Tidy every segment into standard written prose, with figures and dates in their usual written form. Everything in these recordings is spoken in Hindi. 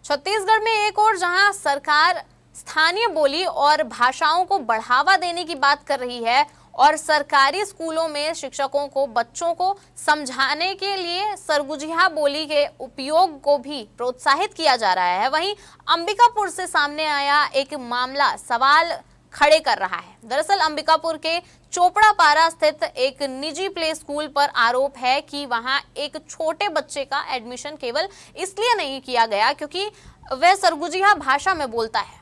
छत्तीसगढ़ में एक और जहां सरकार स्थानीय बोली और भाषाओं को बढ़ावा देने की बात कर रही है और सरकारी स्कूलों में शिक्षकों को बच्चों को समझाने के लिए सरगुजिया बोली के उपयोग को भी प्रोत्साहित किया जा रहा है, वहीं अंबिकापुर से सामने आया एक मामला सवाल खड़े कर रहा है। दरअसल अंबिकापुर के चोपड़ापारा स्थित एक निजी प्ले स्कूल पर आरोप है कि वहां एक छोटे बच्चे का एडमिशन केवल इसलिए नहीं किया गया क्योंकि वह सरगुजिया भाषा में बोलता है।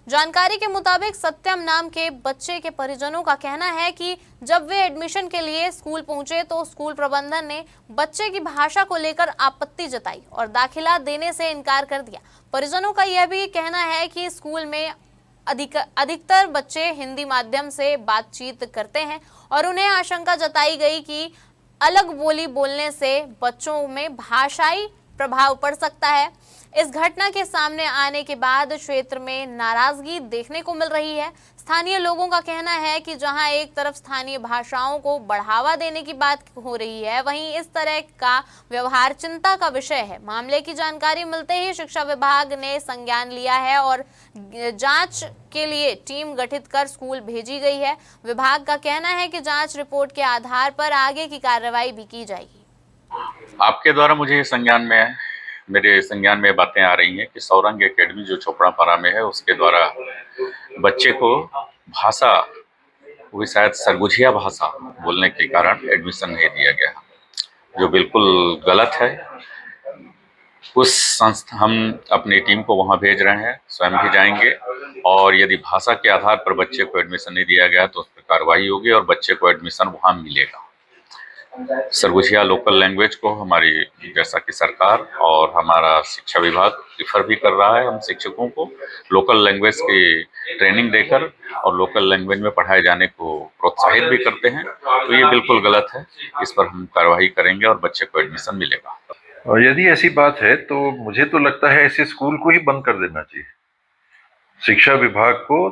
जानकारी के मुताबिक सत्यम नाम के बच्चे के परिजनों का कहना है कि जब वे एडमिशन के लिए स्कूल पहुंचे तो स्कूल प्रबंधन ने बच्चे की भाषा को लेकर आपत्ति जताई और दाखिला देने से इनकार कर दिया। परिजनों का यह भी कहना है कि स्कूल में अधिकतर बच्चे हिंदी माध्यम से बातचीत करते हैं और उन्हें आशंका जताई गई कि अलग बोली बोलने से बच्चों में भाषाई प्रभाव पड़ सकता है। इस घटना के सामने आने के बाद क्षेत्र में नाराजगी देखने को मिल रही है। स्थानीय लोगों का कहना है कि जहां एक तरफ स्थानीय भाषाओं को बढ़ावा देने की बात हो रही है, वहीं इस तरह का व्यवहार चिंता का विषय है। मामले की जानकारी मिलते ही शिक्षा विभाग ने संज्ञान लिया है और जांच के लिए टीम गठित कर स्कूल भेजी गई है। विभाग का कहना है कि जांच रिपोर्ट के आधार पर आगे की कार्रवाई भी की जाएगी। आपके द्वारा मुझे मेरे संज्ञान में बातें आ रही हैं कि सौरंग एकेडमी जो चोपड़ापारा में है उसके द्वारा बच्चे को भाषा, वो शायद सरगुजिया भाषा बोलने के कारण एडमिशन नहीं दिया गया, जो बिल्कुल गलत है। हम अपनी टीम को वहां भेज रहे हैं, स्वयं भी जाएंगे और यदि भाषा के आधार पर बच्चे को एडमिशन नहीं दिया गया तो उस पर कार्रवाई होगी और बच्चे को एडमिशन वहां मिलेगा। सरगुजिया लोकल लैंग्वेज को हमारी जैसा कि सरकार और हमारा शिक्षा विभाग प्रीफर भी कर रहा है। हम शिक्षकों को लोकल लैंग्वेज की ट्रेनिंग देकर और लोकल लैंग्वेज में पढ़ाए जाने को प्रोत्साहित भी करते हैं, तो ये बिल्कुल गलत है। इस पर हम कार्रवाई करेंगे और बच्चे को एडमिशन मिलेगा। और यदि ऐसी बात है तो मुझे तो लगता है ऐसे स्कूल को ही बंद कर देना चाहिए। शिक्षा विभाग को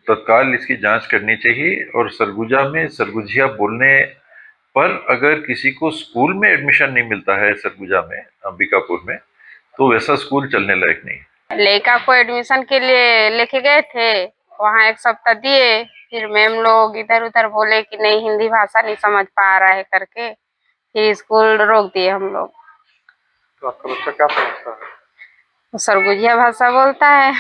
तत्काल इसकी जांच करनी चाहिए और सरगुजिया बोलने पर अगर किसी को स्कूल में एडमिशन नहीं मिलता है सरगुजा में, अंबिकापुर में, तो वैसा स्कूल चलने लायक नहीं। लड़का को एडमिशन के लिए लेके गए थे, वहाँ 1 सप्ताह दिए, फिर मैम लोग इधर उधर बोले कि नहीं हिंदी भाषा नहीं समझ पा रहा है करके फिर स्कूल रोक दिए हम लोग। तो आपका बच्चा क्या समझता है? तो सरगुजिया भाषा बोलता है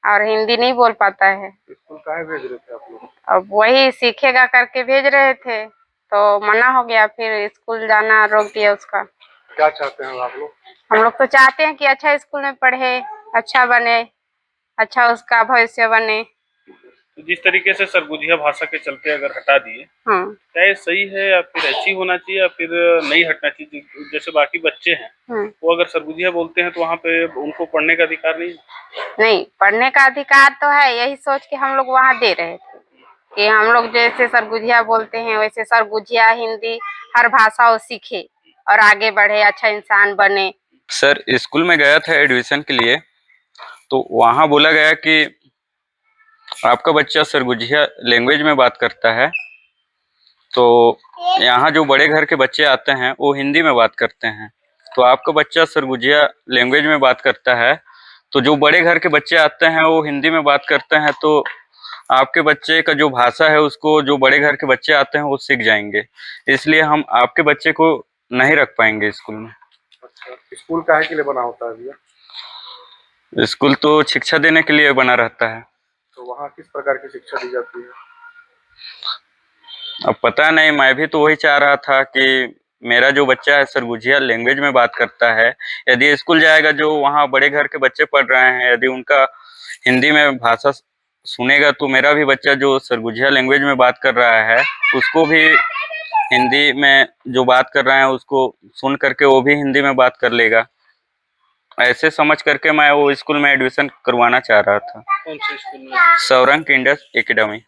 और हिंदी नहीं बोल पाता है। स्कूल काहे भेज रहे थे आप लोग? अब वही सीखेगा करके भेज रहे थे तो मना हो गया, फिर स्कूल जाना रोक दिया उसका। क्या चाहते हैं आप लोग? हम लोग तो चाहते हैं कि अच्छा स्कूल में पढ़े, अच्छा बने, अच्छा उसका भविष्य बने। तो जिस तरीके से सरगुजिया भाषा के चलते अगर हटा दिए, क्या ये सही है या फिर ऐसी होना चाहिए या फिर नहीं हटना चाहिए? जैसे बाकी बच्चे हैं वो अगर सरगुजिया बोलते हैं तो वहाँ पे उनको पढ़ने का अधिकार नहीं, पढ़ने का अधिकार तो है। यही सोच के हम लोग वहाँ दे रहे थे कि हम लोग जैसे सरगुजिया बोलते हैं वैसे सरगुजिया हिंदी हर भाषा वो सीखे और आगे बढ़े, अच्छा इंसान बने। सर स्कूल में गया था एडमिशन के लिए, तो वहाँ बोला गया कि आपका बच्चा सरगुजिया लैंग्वेज में बात करता है, तो यहाँ जो बड़े घर के बच्चे आते हैं वो हिंदी में बात करते हैं, तो आपका बच्चा सरगुजिया लैंग्वेज में बात करता है, तो जो बड़े घर के बच्चे आते हैं वो हिंदी में बात करते हैं, तो आपके बच्चे का जो भाषा है उसको जो बड़े घर के बच्चे आते हैं वो सीख जाएंगे। इसलिए हम आपके बच्चे को नहीं रख पाएंगे स्कूल में। अच्छा, स्कूल काहे के लिए बना होता है भैया? स्कूल तो शिक्षा देने के लिए बना रहता है। तो वहाँ किस प्रकार की शिक्षा दी जाती है? अब पता नहीं, मैं भी तो वही चाह रहा था कि मेरा जो बच्चा है सरगुजिया लैंग्वेज में बात करता है, यदि स्कूल जाएगा जो वहाँ बड़े घर के बच्चे पढ़ रहे हैं, यदि उनका हिंदी में भाषा सुनेगा तो मेरा भी बच्चा जो सरगुजिया लैंग्वेज में बात कर रहा है उसको भी हिंदी में जो बात कर रहे हैं उसको सुन करके वो भी हिंदी में बात कर लेगा। ऐसे समझ करके मैं वो स्कूल में एडमिशन करवाना चाह रहा था। कौन से स्कूल में? सौरंग इंडस एकेडमी।